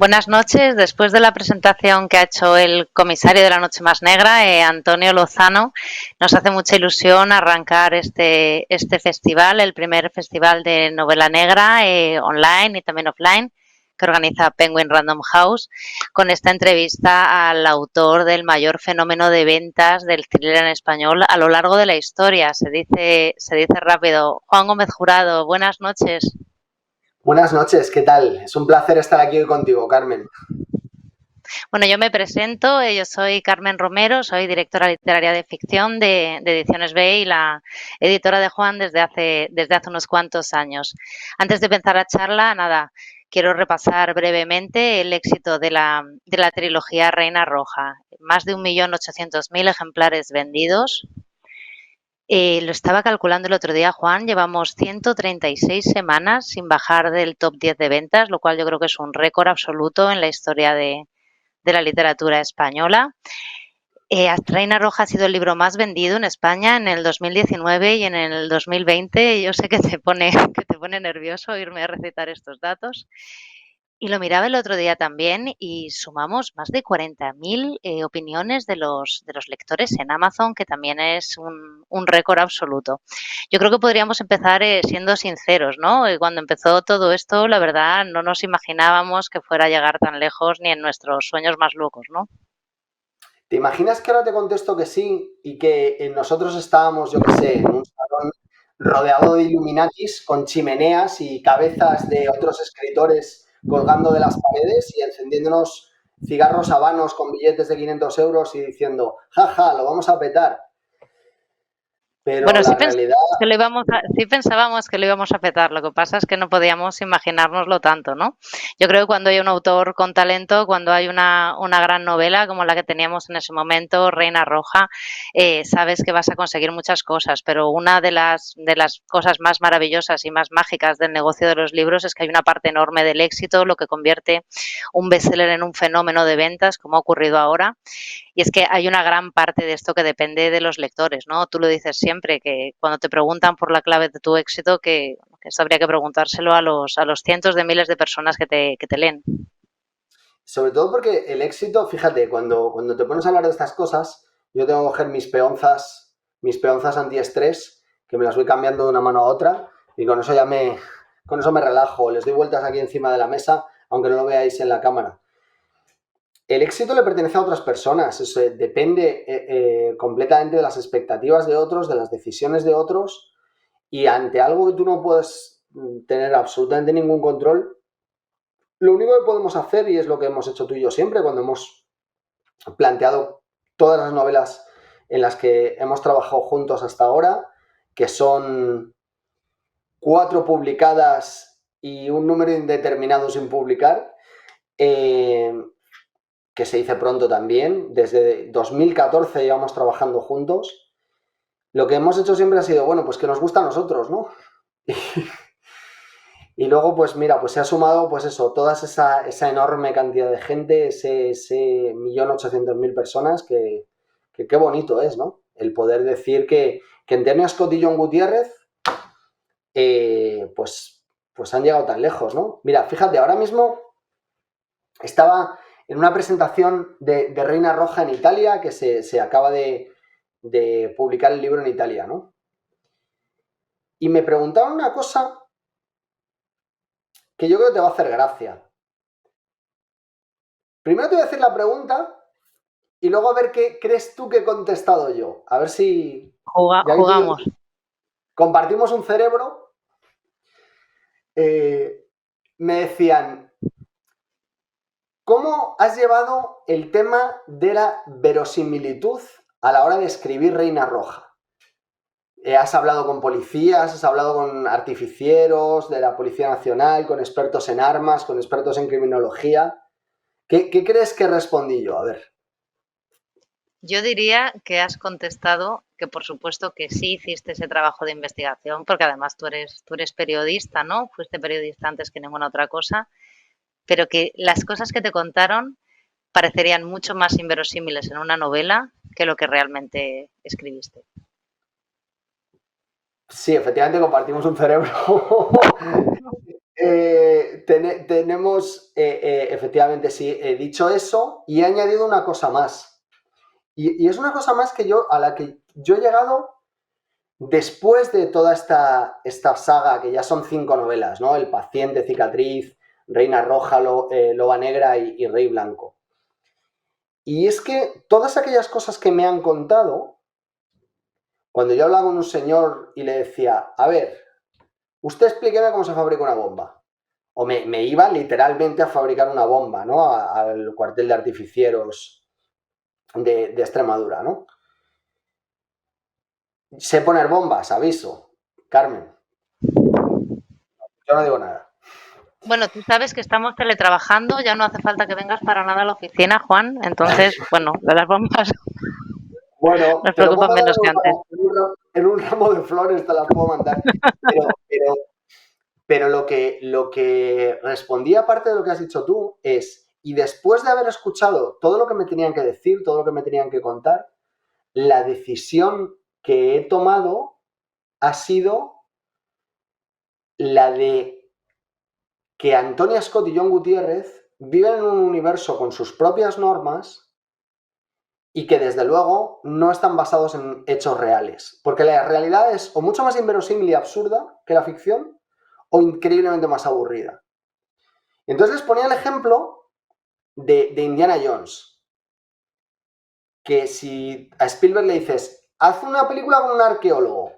Buenas noches. Después de la presentación que ha hecho el comisario de la Noche Más Negra, Antonio Lozano, nos hace mucha ilusión arrancar este festival, el primer festival de novela negra online y también offline, que organiza Penguin Random House, con esta entrevista al autor del mayor fenómeno de ventas del thriller en español a lo largo de la historia. Se dice rápido. Juan Gómez Jurado, buenas noches. Buenas noches, ¿qué tal? Es un placer estar aquí hoy contigo, Carmen. Bueno, yo me presento, yo soy Carmen Romero, soy directora literaria de ficción de Ediciones B y la editora de Juan desde hace unos cuantos años. Antes de empezar la charla, nada, quiero repasar brevemente el éxito de la trilogía Reina Roja. Más de 1.800.000 ejemplares vendidos. Lo estaba calculando el otro día, Juan, llevamos 136 semanas sin bajar del top 10 de ventas, lo cual yo creo que es un récord absoluto en la historia de la literatura española. Reina Roja ha sido el libro más vendido en España en el 2019 y en el 2020. Yo sé que te pone nervioso oírme recitar estos datos. Y lo miraba el otro día también y sumamos más de 40.000 opiniones de los lectores en Amazon, que también es un récord absoluto. Yo creo que podríamos empezar siendo sinceros, ¿no? Cuando empezó todo esto, la verdad, no nos imaginábamos que fuera a llegar tan lejos ni en nuestros sueños más locos, ¿no? ¿Te imaginas que ahora te contesto que sí y que nosotros estábamos, yo qué sé, en un salón rodeado de Illuminatis con chimeneas y cabezas de otros escritores colgando de las paredes y encendiéndonos cigarros habanos con billetes de 500 euros y diciendo, jaja, lo vamos a petar? Pero Bueno, la realidad, sí pensábamos que lo íbamos a petar, lo que pasa es que no podíamos imaginárnoslo tanto, ¿no? Yo creo que cuando hay un autor con talento, cuando hay una gran novela como la que teníamos en ese momento, Reina Roja, sabes que vas a conseguir muchas cosas, pero una de las cosas más maravillosas y más mágicas del negocio de los libros es que hay una parte enorme del éxito, lo que convierte un bestseller en un fenómeno de ventas, como ha ocurrido ahora. Y es que hay una gran parte de esto que depende de los lectores, ¿no? Tú lo dices siempre, que cuando te preguntan por la clave de tu éxito, que esto habría que preguntárselo a los cientos de miles de personas que te leen. sobre todo porque el éxito, fíjate, cuando te pones a hablar de estas cosas, yo tengo que coger mis peonzas antiestrés, que me las voy cambiando de una mano a otra, y con eso me relajo, les doy vueltas aquí encima de la mesa, aunque no lo veáis en la cámara. El éxito le pertenece a otras personas, eso depende completamente de las expectativas de otros, de las decisiones de otros, y ante algo que tú no puedes tener absolutamente ningún control, lo único que podemos hacer, y es lo que hemos hecho tú y yo siempre cuando hemos planteado todas las novelas en las que hemos trabajado juntos hasta ahora, que son 4 publicadas y un número indeterminado sin publicar, que se dice pronto también, desde 2014 llevamos trabajando juntos. Lo que hemos hecho siempre ha sido, bueno, pues que nos gusta a nosotros, ¿no? Y luego, pues mira, pues se ha sumado, pues eso, toda esa enorme cantidad de gente, ese 1.800.000 personas, que qué bonito es, ¿no? El poder decir que en Tierno Scott y John Gutiérrez, pues han llegado tan lejos, ¿no? Mira, fíjate, ahora mismo estaba en una presentación de Reina Roja en Italia, que se acaba de publicar el libro en Italia, ¿no? Y me preguntaron una cosa que yo creo que te va a hacer gracia. Primero te voy a decir la pregunta y luego a ver qué crees tú que he contestado yo. A ver si, ya que tú y yo Jugamos. compartimos un cerebro, eh, me decían, ¿cómo has llevado el tema de la verosimilitud a la hora de escribir Reina Roja? Has hablado con policías, has hablado con artificieros de la Policía Nacional, con expertos en armas, con expertos en criminología. ¿Qué crees que respondí yo? A ver. Yo diría que has contestado que por supuesto que sí hiciste ese trabajo de investigación, porque además tú eres periodista, ¿no? Fuiste periodista antes que ninguna otra cosa, pero que las cosas que te contaron parecerían mucho más inverosímiles en una novela que lo que realmente escribiste. Sí, efectivamente compartimos un cerebro. Tenemos, efectivamente, sí, he dicho eso y he añadido una cosa más. Y es una cosa más a la que yo he llegado después de toda esta saga, que ya son 5 novelas, ¿no? El paciente, Cicatriz, Reina Roja, Loba Negra y Rey Blanco. Y es que todas aquellas cosas que me han contado, cuando yo hablaba con un señor y le decía, a ver, usted explíqueme cómo se fabrica una bomba. O me iba literalmente a fabricar una bomba, ¿no? Al cuartel de artificieros de Extremadura, ¿no? Sé poner bombas, aviso. Carmen, yo no digo nada. Bueno, tú sabes que estamos teletrabajando, ya no hace falta que vengas para nada a la oficina, Juan. Entonces, bueno, de las bombas Bueno, nos te lo puedo preocupan mandar menos que antes. en un ramo de flores, te las puedo mandar. Pero, pero, pero lo que respondí, aparte de lo que has dicho tú, es, y después de haber escuchado todo lo que me tenían que decir, todo lo que me tenían que contar, la decisión que he tomado ha sido la de que Antonia Scott y John Gutiérrez viven en un universo con sus propias normas y que desde luego no están basados en hechos reales. Porque la realidad es o mucho más inverosímil y absurda que la ficción o increíblemente más aburrida. Entonces les ponía el ejemplo de Indiana Jones. Que si a Spielberg le dices, haz una película con un arqueólogo,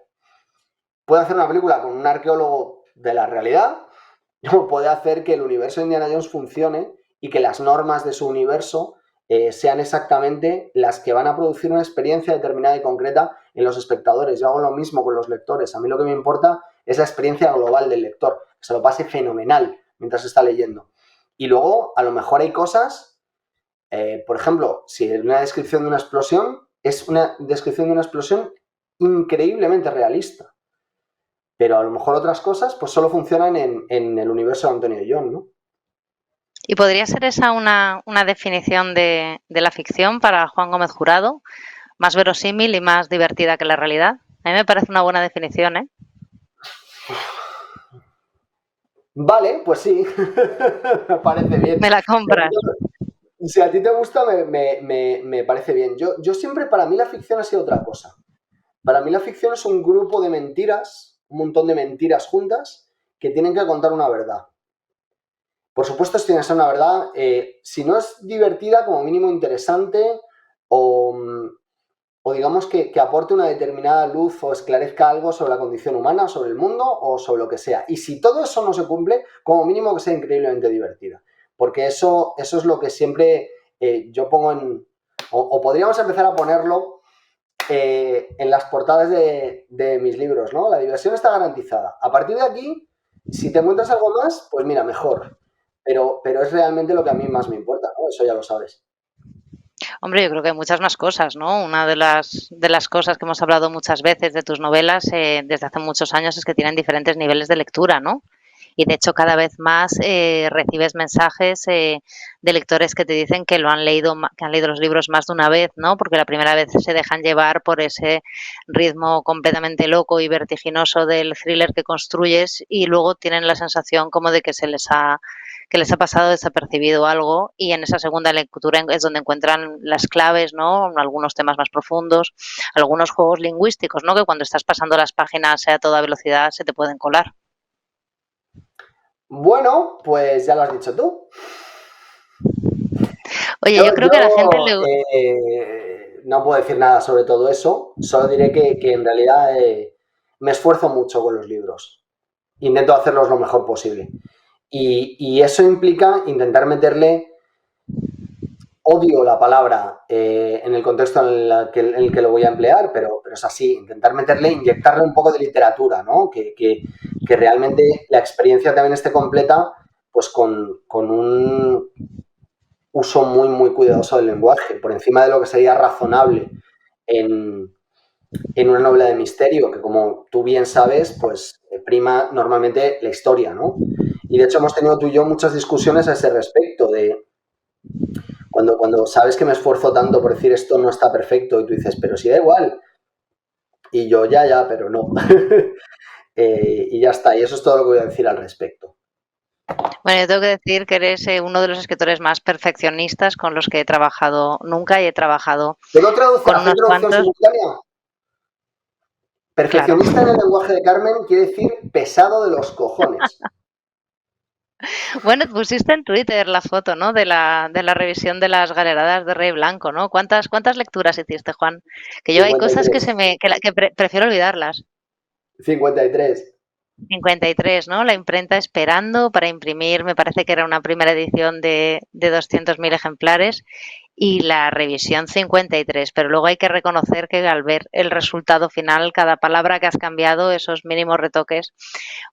puede hacer una película con un arqueólogo de la realidad, o puede hacer que el universo de Indiana Jones funcione y que las normas de su universo sean exactamente las que van a producir una experiencia determinada y concreta en los espectadores. Yo hago lo mismo con los lectores. A mí lo que me importa es la experiencia global del lector, que se lo pase fenomenal mientras está leyendo. Y luego, a lo mejor hay cosas, por ejemplo, si una descripción de una explosión es una descripción de una explosión increíblemente realista. Pero a lo mejor otras cosas pues solo funcionan en el universo de Antonio y John, ¿no? ¿Y podría ser esa una definición de la ficción para Juan Gómez Jurado? Más verosímil y más divertida que la realidad. A mí me parece una buena definición, ¿eh? Vale, pues sí, me parece bien. Me la compras. Si a ti te gusta, me parece bien. Yo siempre, para mí la ficción ha sido otra cosa. Para mí la ficción es un grupo de mentiras, un montón de mentiras juntas, que tienen que contar una verdad. Por supuesto, esto tiene que ser una verdad, si no es divertida, como mínimo interesante, o, o digamos que aporte una determinada luz o esclarezca algo sobre la condición humana, sobre el mundo o sobre lo que sea. Y si todo eso no se cumple, como mínimo que sea increíblemente divertida. Porque eso es lo que siempre yo pongo en... O podríamos empezar a ponerlo en las portadas de mis libros, ¿no? La diversión está garantizada. A partir de aquí, si te encuentras algo más, pues mira, mejor. Pero es realmente lo que a mí más me importa, ¿no? Eso ya lo sabes. Hombre, yo creo que hay muchas más cosas, ¿no? Una de las cosas que hemos hablado muchas veces de tus novelas desde hace muchos años es que tienen diferentes niveles de lectura, ¿no? Y de hecho cada vez más recibes mensajes de lectores que te dicen que lo han leído, que han leído los libros más de una vez, ¿no? Porque la primera vez se dejan llevar por ese ritmo completamente loco y vertiginoso del thriller que construyes y luego tienen la sensación como de que les ha pasado desapercibido algo y en esa segunda lectura es donde encuentran las claves, ¿no? Algunos temas más profundos, algunos juegos lingüísticos, ¿no? Que cuando estás pasando las páginas a toda velocidad se te pueden colar. Bueno, pues ya lo has dicho tú. Oye, Yo, yo creo que a la gente yo le... no puedo decir nada sobre todo eso, solo diré que en realidad me esfuerzo mucho con los libros. Intento hacerlos lo mejor posible. Y eso implica intentar meterle, odio la palabra en el contexto en el que lo voy a emplear, pero es así, intentar meterle, inyectarle un poco de literatura, ¿no? Que realmente la experiencia también esté completa, pues con un uso muy, muy cuidadoso del lenguaje, por encima de lo que sería razonable en, en una novela de misterio, que como tú bien sabes, pues prima normalmente la historia, ¿no? Y de hecho hemos tenido tú y yo muchas discusiones a ese respecto, de cuando sabes que me esfuerzo tanto por decir esto no está perfecto y tú dices, pero si da igual. Y yo, ya, pero no. Y ya está, y eso es todo lo que voy a decir al respecto. Bueno, yo tengo que decir que eres uno de los escritores más perfeccionistas con los que he trabajado nunca y he trabajado con Hacer unos traducción cuantos, simultánea? claro. Perfeccionista en el lenguaje de Carmen quiere decir pesado de los cojones. Bueno, pusiste en Twitter la foto, ¿no? De la revisión de las galeradas de Rey Blanco, ¿no? ¿Cuántas lecturas hiciste, Juan? Que yo hay cosas que 53. prefiero olvidarlas. 53. 53, ¿no? La imprenta esperando para imprimir, me parece que era una primera edición de 200.000 ejemplares y la revisión 53, pero luego hay que reconocer que al ver el resultado final, cada palabra que has cambiado, esos mínimos retoques,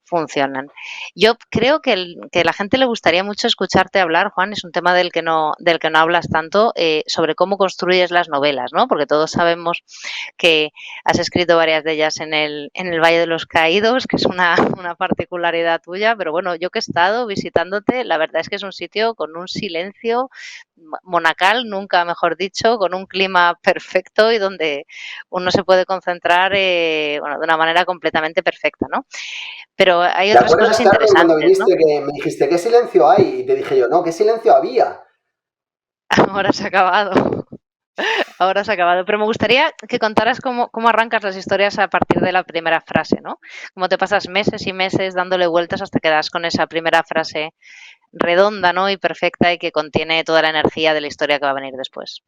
funcionan. Yo creo que a la gente le gustaría mucho escucharte hablar, Juan, es un tema del que no hablas tanto, sobre cómo construyes las novelas, ¿no? Porque todos sabemos que has escrito varias de ellas en el Valle de los Caídos, que es una particularidad tuya, pero bueno, yo que he estado visitándote, la verdad es que es un sitio con un silencio monacal, nunca mejor dicho, con un clima perfecto y donde uno se puede concentrar bueno, de una manera completamente perfecta, ¿no? Pero hay ¿Te otras acuerdas, cosas Carmen, cuando interesantes, ¿no? viniste que me dijiste qué silencio hay? Y te dije yo, no, ¿qué silencio había? Ahora se ha acabado. Ahora se ha acabado. Pero me gustaría que contaras cómo arrancas las historias a partir de la primera frase, ¿no? Cómo te pasas meses y meses dándole vueltas hasta que das con esa primera frase redonda, ¿no? Y perfecta y que contiene toda la energía de la historia que va a venir después.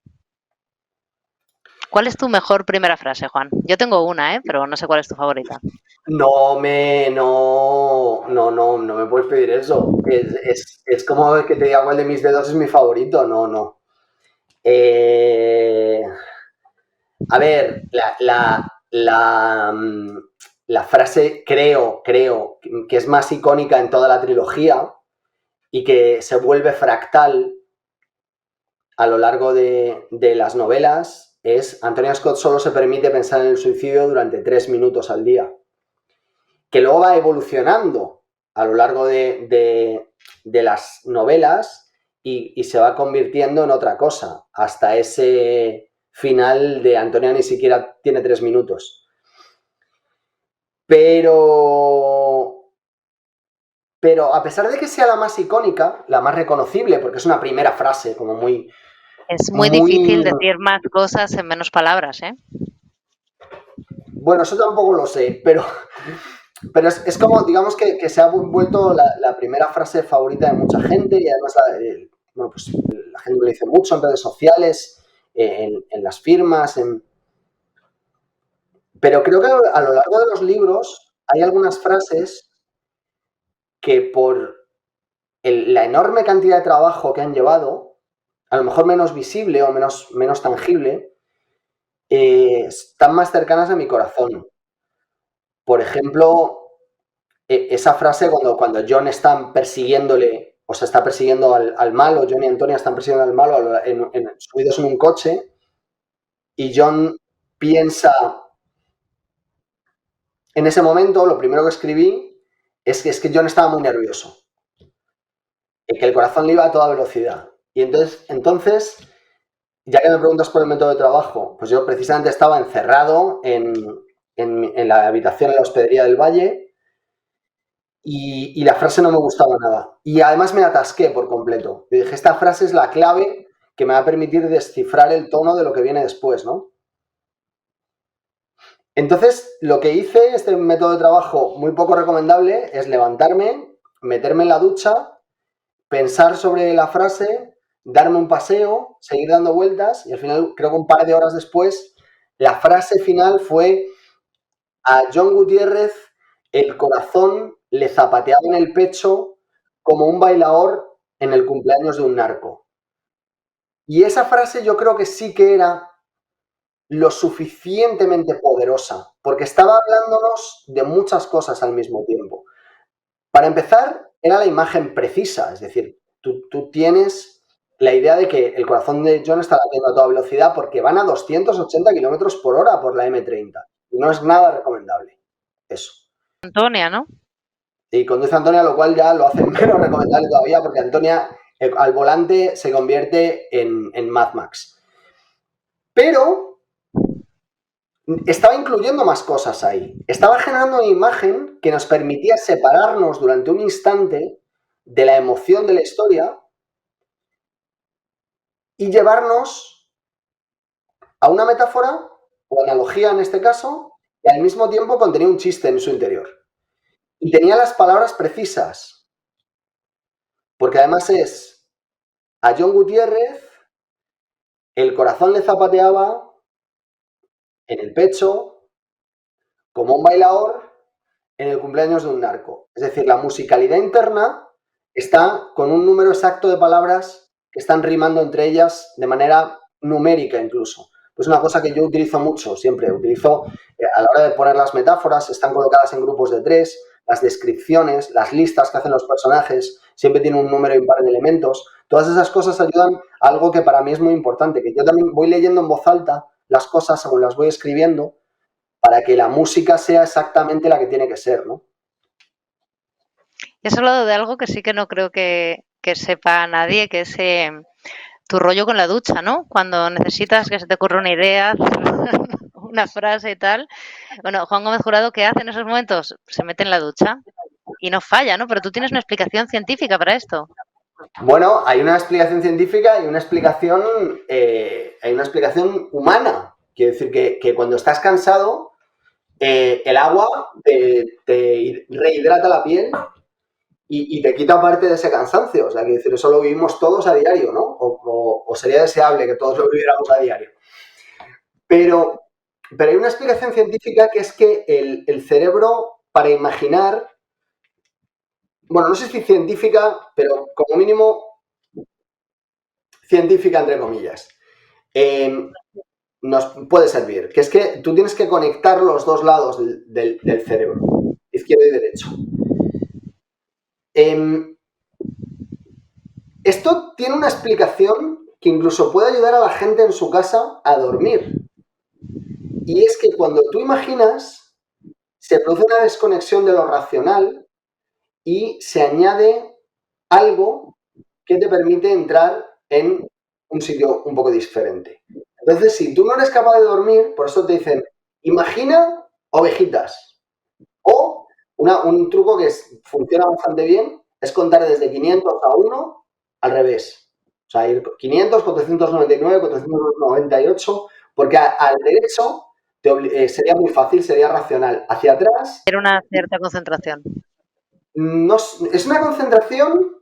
¿Cuál es tu mejor primera frase, Juan? Yo tengo una, ¿eh? Pero no sé cuál es tu favorita. No me puedes pedir eso. Es como que te diga cuál de mis dedos es mi favorito. No, no. Eh, a ver, la frase creo que es más icónica en toda la trilogía y que se vuelve fractal a lo largo de las novelas es Antonia Scott solo se permite pensar en el suicidio durante 3 minutos al día, que luego va evolucionando a lo largo de las novelas y se va convirtiendo en otra cosa, hasta ese final de Antonia ni siquiera tiene 3 minutos. Pero a pesar de que sea la más icónica, la más reconocible, porque es una primera frase como muy, Es muy difícil muy... decir más cosas en menos palabras, ¿eh? Bueno, eso tampoco lo sé, pero es como, digamos que se ha vuelto la primera frase favorita de mucha gente y además bueno, pues, la gente lo dice mucho en redes sociales, en las firmas, pero creo que a lo largo de los libros hay algunas frases que por la enorme cantidad de trabajo que han llevado, a lo mejor menos visible o menos tangible, están más cercanas a mi corazón. Por ejemplo, esa frase cuando John está persiguiéndole, o sea, está persiguiendo al malo, John y Antonia están persiguiendo al malo subidos en un coche, y John piensa, en ese momento, lo primero que escribí es que John estaba muy nervioso, que el corazón le iba a toda velocidad. Y entonces, ya que me preguntas por el método de trabajo, pues yo precisamente estaba encerrado en la habitación en la hospedería del Valle, y la frase no me gustaba nada. Y además me atasqué por completo. Y dije, esta frase es la clave que me va a permitir descifrar el tono de lo que viene después, ¿no? Entonces, lo que hice, este método de trabajo muy poco recomendable, es levantarme, meterme en la ducha, pensar sobre la frase, darme un paseo, seguir dando vueltas, y al final, creo que un par de horas después, la frase final fue: a John Gutiérrez el corazón le zapateaba en el pecho como un bailaor en el cumpleaños de un narco. Y esa frase yo creo que sí que era lo suficientemente poderosa, porque estaba hablándonos de muchas cosas al mismo tiempo. Para empezar, era la imagen precisa, es decir, tú tienes la idea de que el corazón de John está latiendo a toda velocidad porque van a 280 kilómetros por hora por la M30. Y no es nada recomendable eso. Antonia, ¿no? Y conduce a Antonia, lo cual ya lo hace menos recomendable todavía, porque Antonia al volante se convierte en Mad Max. Pero estaba incluyendo más cosas ahí. Estaba generando una imagen que nos permitía separarnos durante un instante de la emoción de la historia y llevarnos a una metáfora o analogía en este caso, y al mismo tiempo contenía un chiste en su interior. Y tenía las palabras precisas, porque además es a John Gutiérrez, el corazón le zapateaba en el pecho como un bailador en el cumpleaños de un narco. Es decir, la musicalidad interna está con un número exacto de palabras que están rimando entre ellas de manera numérica incluso. Pues una cosa que yo utilizo mucho, siempre utilizo a la hora de poner las metáforas, están colocadas en grupos de 3, las descripciones, las listas que hacen los personajes, siempre tienen un número impar de elementos. Todas esas cosas ayudan a algo que para mí es muy importante, que yo también voy leyendo en voz alta las cosas según las voy escribiendo, para que la música sea exactamente la que tiene que ser, ¿no? Y has hablado de algo que sí que no creo que sepa nadie, que es tu rollo con la ducha, ¿no? Cuando necesitas que se te ocurra una idea, una frase y tal. Bueno, Juan Gómez Jurado, ¿qué hace en esos momentos? Se mete en la ducha y no falla, ¿no? Pero tú tienes una explicación científica para esto. Bueno, hay una explicación científica y hay una explicación humana. Quiero decir que cuando estás cansado, el agua te rehidrata la piel y te quita parte de ese cansancio. O sea, que decir, eso lo vivimos todos a diario, ¿no? O sería deseable que todos lo viviéramos a diario. Pero, pero hay una explicación científica que es que el cerebro, para imaginar, bueno, no sé si científica, pero como mínimo científica entre comillas, nos puede servir, que es que tú tienes que conectar los dos lados del cerebro, izquierdo y derecho. Esto tiene una explicación que incluso puede ayudar a la gente en su casa a dormir. Y es que cuando tú imaginas, se produce una desconexión de lo racional y se añade algo que te permite entrar en un sitio un poco diferente. Entonces, si tú no eres capaz de dormir, por eso te dicen, imagina ovejitas. O un truco que funciona bastante bien es contar desde 500 a 1 al revés. O sea, ir 500, 499, 498, porque al derecho sería muy fácil, sería racional. Hacia atrás, Era una cierta concentración. no, es una concentración,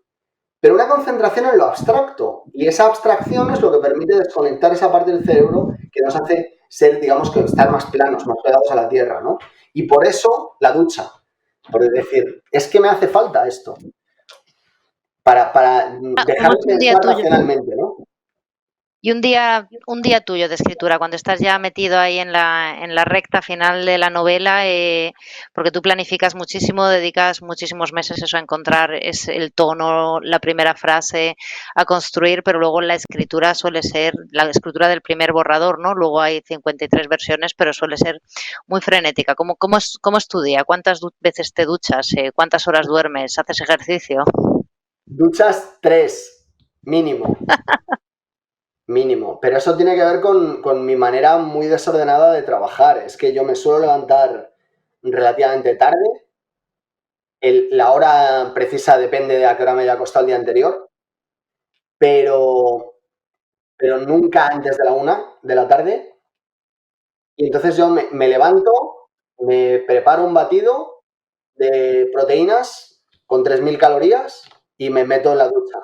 pero una concentración en lo abstracto. Y esa abstracción es lo que permite desconectar esa parte del cerebro que nos hace ser, digamos, que estar más planos, más pegados a la tierra, ¿no? Y por eso la ducha. Por decir, es que me hace falta esto. Para dejar ¿Cómo de es un día pensar tuyo? racionalmente, ¿no? Y un día tuyo de escritura, cuando estás ya metido ahí en la recta final de la novela, porque tú planificas muchísimo, dedicas muchísimos meses eso a encontrar es el tono, la primera frase, a construir, pero luego la escritura suele ser la escritura del primer borrador, ¿no? Luego hay 53 versiones, pero suele ser muy frenética. Cómo es tu día? ¿Cuántas veces te duchas? ¿Cuántas horas duermes? ¿Haces ejercicio? Duchas 3, mínimo. Mínimo. Pero eso tiene que ver con mi manera muy desordenada de trabajar. Es que yo me suelo levantar relativamente tarde. La hora precisa depende de a qué hora me haya acostado el día anterior, pero, pero nunca antes de la 1 de la tarde. Y entonces yo me levanto, me preparo un batido de proteínas con 3000 calorías y me meto en la ducha.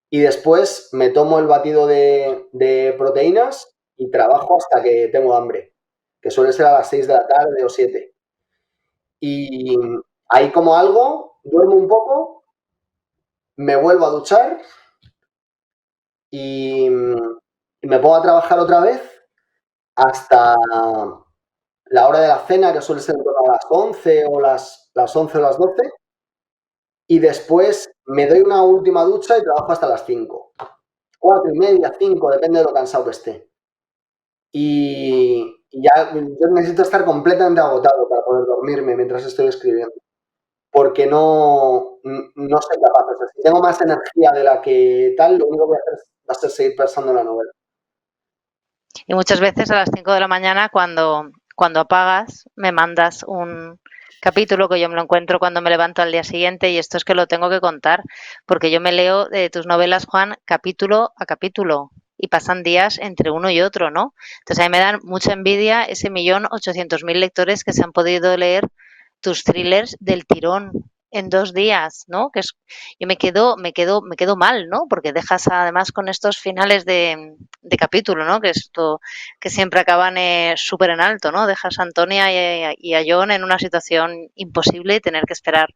Y después me tomo el batido de proteínas y trabajo hasta que tengo hambre, que suele ser a las 6 de la tarde o 7. Y ahí como algo, duermo un poco, me vuelvo a duchar y me pongo a trabajar otra vez hasta la hora de la cena, que suele ser en torno a las 11 o las 11 o las 12. Y después me doy una última ducha y trabajo hasta las 5. 4:30, 5, depende de lo cansado que esté. Y ya yo necesito estar completamente agotado para poder dormirme mientras estoy escribiendo, porque no soy capaz. O sea, si tengo más energía de la que tal, lo único que voy a hacer va a ser seguir pensando en la novela. Y muchas veces a las 5 de la mañana, cuando apagas, me mandas capítulo que yo me lo encuentro cuando me levanto al día siguiente y esto es que lo tengo que contar, porque yo me leo tus novelas, Juan, capítulo a capítulo y pasan días entre uno y otro, ¿no? Entonces a mí me dan mucha envidia ese 1.800.000 lectores que se han podido leer tus thrillers del tirón en 2 días, ¿no? Que es, yo me quedo mal, ¿no? Porque dejas además con estos finales de capítulo, ¿no? Que esto, que siempre acaban súper en alto, ¿no? Dejas a Antonia y a John en una situación imposible y tener que esperar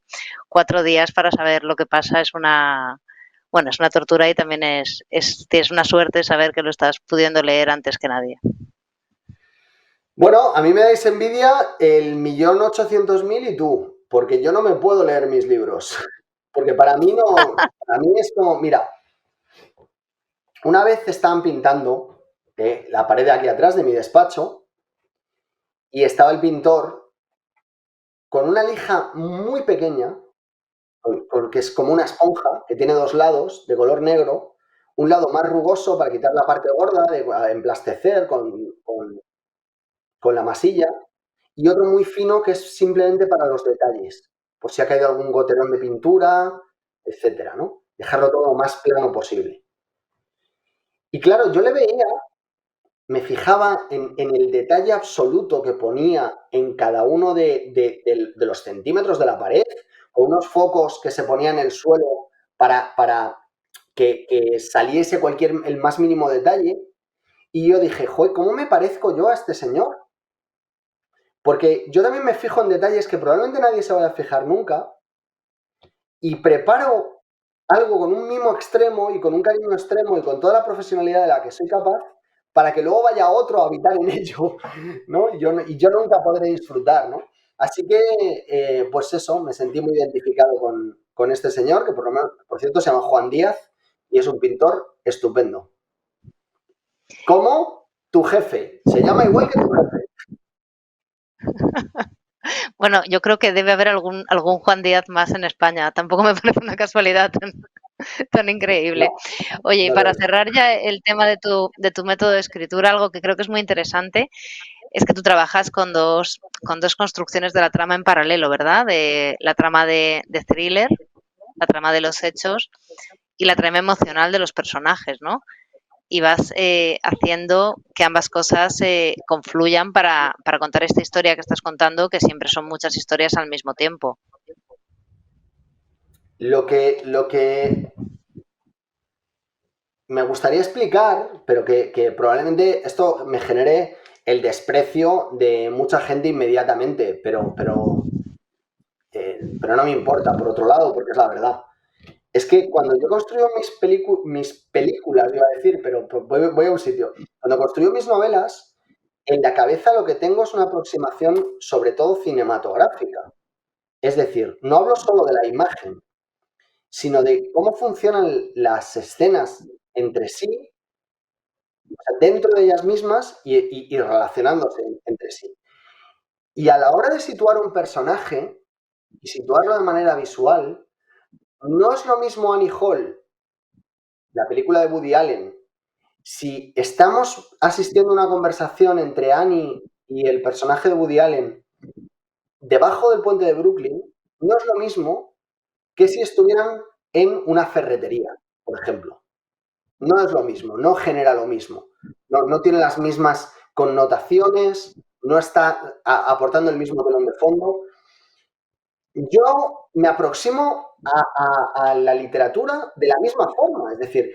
4 días para saber lo que pasa bueno, es una tortura y también tienes una suerte saber que lo estás pudiendo leer antes que nadie. Bueno, a mí me dais envidia el 1.800.000 y tú, porque yo no me puedo leer mis libros. Porque para mí no, para mí es como, mira, una vez estaban pintando la pared de aquí atrás de mi despacho y estaba el pintor con una lija muy pequeña, porque es como una esponja que tiene dos lados de color negro, un lado más rugoso para quitar la parte gorda, de emplastecer con la masilla, y otro muy fino que es simplemente para los detalles, por si ha caído algún goterón de pintura, etcétera, ¿no? Dejarlo todo lo más plano posible. Y claro, yo le veía, me fijaba en el detalle absoluto que ponía en cada uno de los centímetros de la pared, o unos focos que se ponían en el suelo para que saliese el más mínimo detalle. Y yo dije, joder, ¿cómo me parezco yo a este señor? Porque yo también me fijo en detalles que probablemente nadie se vaya a fijar nunca y preparo algo con un mimo extremo y con un cariño extremo y con toda la profesionalidad de la que soy capaz para que luego vaya otro a habitar en ello, ¿no? Y yo nunca podré disfrutar, ¿no? Así que, pues eso, me sentí muy identificado con este señor, que por lo menos, por cierto, se llama Juan Díaz y es un pintor estupendo. Como tu jefe, se llama igual que tu jefe. Bueno, yo creo que debe haber algún Juan Díaz más en España. Tampoco me parece una casualidad tan increíble. No, Oye, y no lo para es. cerrar ya el tema de tu método de escritura, algo que creo que es muy interesante es que tú trabajas con dos construcciones de la trama en paralelo, ¿verdad? De la trama de thriller, la trama de los hechos y la trama emocional de los personajes, ¿no? Y vas haciendo que ambas cosas confluyan para contar esta historia que estás contando, que siempre son muchas historias al mismo tiempo. Lo que me gustaría explicar, pero que probablemente esto me genere el desprecio de mucha gente inmediatamente, pero no me importa, por otro lado, porque es la verdad. Es que cuando yo construyo mis películas, iba a decir, pero voy a un sitio. Cuando construyo mis novelas, en la cabeza lo que tengo es una aproximación sobre todo cinematográfica. Es decir, no hablo solo de la imagen, sino de cómo funcionan las escenas entre sí, o sea, dentro de ellas mismas y relacionándose entre sí. Y a la hora de situar un personaje y situarlo de manera visual, no es lo mismo Annie Hall, la película de Woody Allen. Si estamos asistiendo a una conversación entre Annie y el personaje de Woody Allen debajo del puente de Brooklyn, no es lo mismo que si estuvieran en una ferretería, por ejemplo. No es lo mismo, no genera lo mismo, no tiene las mismas connotaciones, no está aportando el mismo telón de fondo. Yo me aproximo a la literatura de la misma forma, es decir,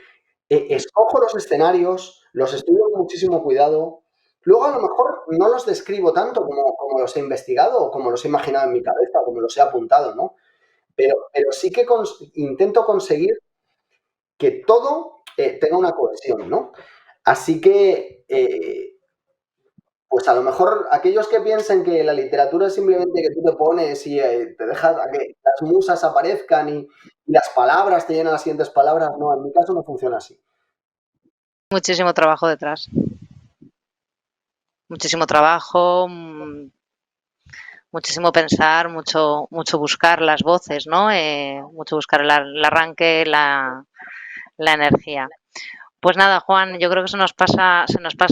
escojo los escenarios, los estudio con muchísimo cuidado, luego a lo mejor no los describo tanto como los he investigado o como los he imaginado en mi cabeza o como los he apuntado, ¿no? Pero sí que intento conseguir que todo tenga una cohesión, ¿no? Así que, pues a lo mejor aquellos que piensen que la literatura es simplemente que tú te pones y te dejas a que las musas aparezcan y las palabras te llenan las siguientes palabras, no, en mi caso no funciona así. Muchísimo trabajo detrás. Muchísimo trabajo, muchísimo pensar, mucho buscar las voces, ¿no? Mucho buscar el arranque, la energía. Pues nada, Juan, yo creo que se nos pasa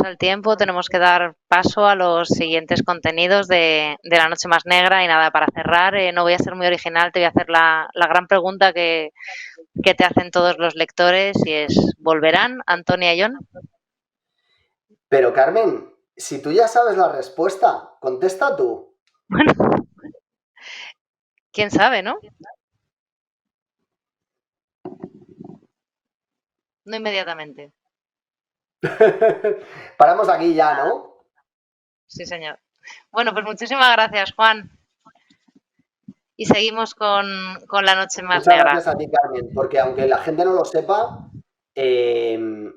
el tiempo, tenemos que dar paso a los siguientes contenidos de La Noche Más Negra y nada, para cerrar, no voy a ser muy original, te voy a hacer la gran pregunta que te hacen todos los lectores y es, ¿volverán Antonia y Jon? Pero Carmen, si tú ya sabes la respuesta, contesta tú. Bueno, quién sabe, ¿no? No inmediatamente. Paramos aquí ya, ¿no? Sí, señor. Bueno, pues muchísimas gracias, Juan. Y seguimos con La Noche Más Muchas Negra. gracias a ti, Carmen, porque aunque la gente no lo sepa, eh,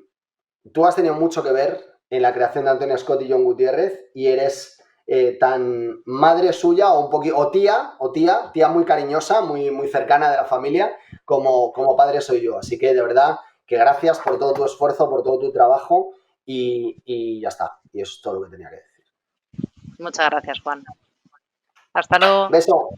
tú has tenido mucho que ver en la creación de Antonio Scott y John Gutiérrez y eres tan madre suya o un poquito, tía muy cariñosa, muy cercana de la familia, como padre soy yo. Así que de verdad que gracias por todo tu esfuerzo, por todo tu trabajo y ya está. Y eso es todo lo que tenía que decir. Muchas gracias, Juan. Hasta luego. Beso.